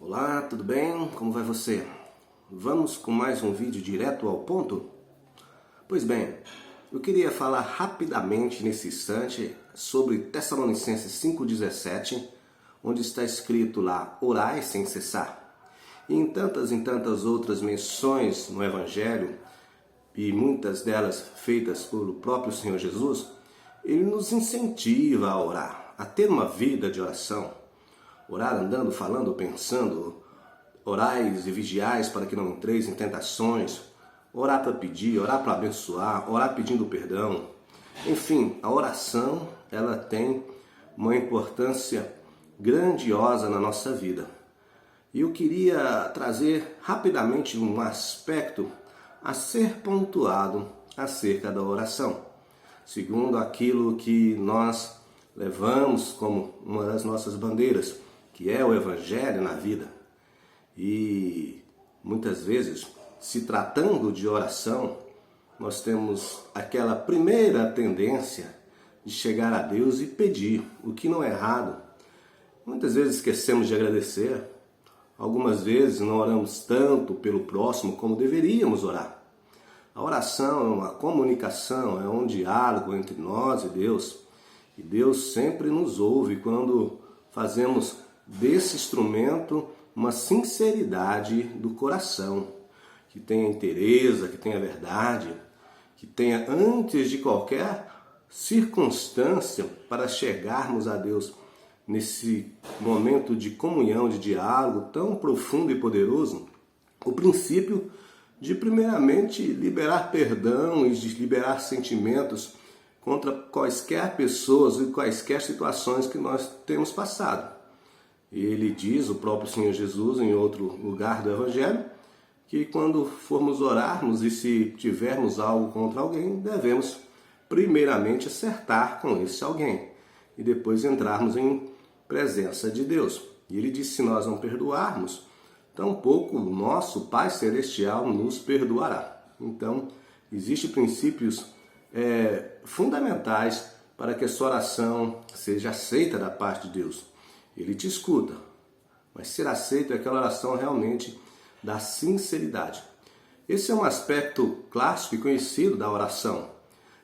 Olá, tudo bem? Como vai você? Vamos com mais um vídeo direto ao ponto? Pois bem, eu queria falar rapidamente nesse instante sobre Tessalonicenses 5,17, onde está escrito lá, orai sem cessar. E em tantas outras menções no Evangelho, e muitas delas feitas pelo próprio Senhor Jesus, ele nos incentiva a orar, a ter uma vida de oração. Orar andando, falando, pensando, orais e vigiais para que não entreis em tentações, orar para pedir, orar para abençoar, orar pedindo perdão. Enfim, a oração, ela tem uma importância grandiosa na nossa vida. E eu queria trazer rapidamente um aspecto a ser pontuado acerca da oração, segundo aquilo que nós levamos como uma das nossas bandeiras, que é o Evangelho na vida. E muitas vezes, se tratando de oração, nós temos aquela primeira tendência de chegar a Deus e pedir, o que não é errado. Muitas vezes esquecemos de agradecer, algumas vezes não oramos tanto pelo próximo como deveríamos orar. A oração é uma comunicação, é um diálogo entre nós e Deus. E Deus sempre nos ouve quando fazemos desse instrumento uma sinceridade do coração, que tenha inteireza, que tenha verdade, que tenha antes de qualquer circunstância para chegarmos a Deus nesse momento de comunhão, de diálogo tão profundo e poderoso, o princípio de primeiramente liberar perdão e de liberar sentimentos contra quaisquer pessoas e quaisquer situações que nós temos passado. Ele diz, o próprio Senhor Jesus, em outro lugar do Evangelho, que quando formos orarmos e se tivermos algo contra alguém, devemos primeiramente acertar com esse alguém e depois entrarmos em presença de Deus. E ele diz, se nós não perdoarmos, tampouco o nosso Pai Celestial nos perdoará. Então, existem princípios fundamentais para que a sua oração seja aceita da parte de Deus. Ele te escuta, mas ser aceito é aquela oração realmente da sinceridade. Esse é um aspecto clássico e conhecido da oração.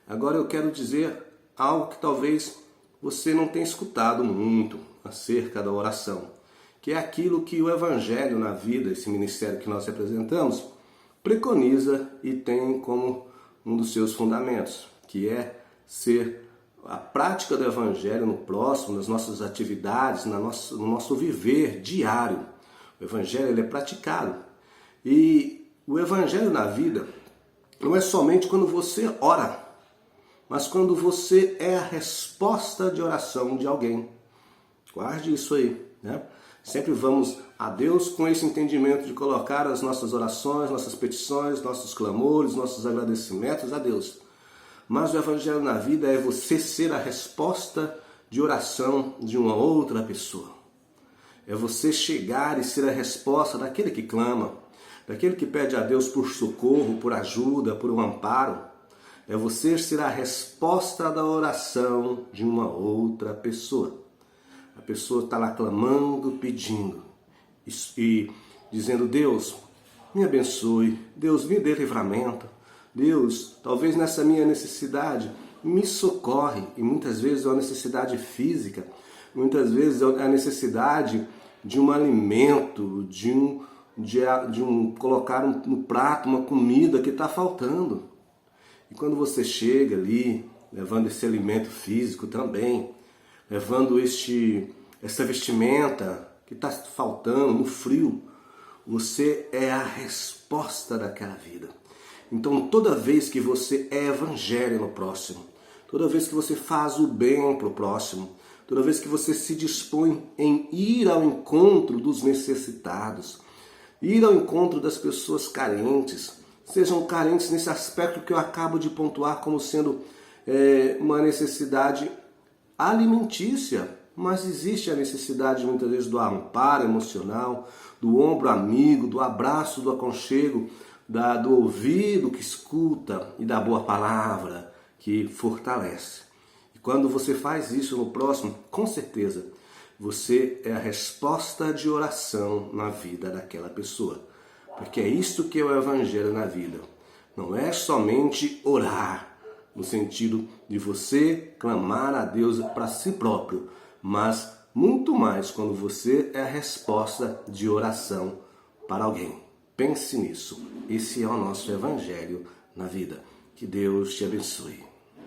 Agora eu quero dizer algo que talvez você não tenha escutado muito acerca da oração, que é aquilo que o Evangelho na vida, esse ministério que nós representamos, preconiza e tem como um dos seus fundamentos, que é ser a prática do Evangelho no próximo, nas nossas atividades, no nosso viver diário. O Evangelho ele é praticado. E o Evangelho na vida não é somente quando você ora, mas quando você é a resposta de oração de alguém. Guarde isso aí, né? Sempre vamos a Deus com esse entendimento de colocar as nossas orações, nossas petições, nossos clamores, nossos agradecimentos a Deus. Mas o Evangelho na vida é você ser a resposta de oração de uma outra pessoa. É você chegar e ser a resposta daquele que clama, daquele que pede a Deus por socorro, por ajuda, por um amparo. É você ser a resposta da oração de uma outra pessoa. A pessoa está lá clamando, pedindo e dizendo, Deus, me abençoe, Deus me dê livramento. Deus, talvez nessa minha necessidade, me socorre. E muitas vezes é uma necessidade física, muitas vezes é a necessidade de um alimento, de colocar no prato uma comida que está faltando. E quando você chega ali, levando esse alimento físico também, levando essa vestimenta que está faltando no frio, você é a resposta daquela vida. Então, toda vez que você é evangelho no próximo, toda vez que você faz o bem para o próximo, toda vez que você se dispõe em ir ao encontro dos necessitados, ir ao encontro das pessoas carentes, sejam carentes nesse aspecto que eu acabo de pontuar como sendo uma necessidade alimentícia, mas existe a necessidade muitas vezes do amparo emocional, do ombro amigo, do abraço, do aconchego, do ouvido que escuta e da boa palavra que fortalece. E quando você faz isso no próximo, com certeza, você é a resposta de oração na vida daquela pessoa. Porque é isto que é o Evangelho na vida. Não é somente orar, no sentido de você clamar a Deus para si próprio, mas muito mais quando você é a resposta de oração para alguém. Pense nisso. Esse é o nosso Evangelho na vida. Que Deus te abençoe.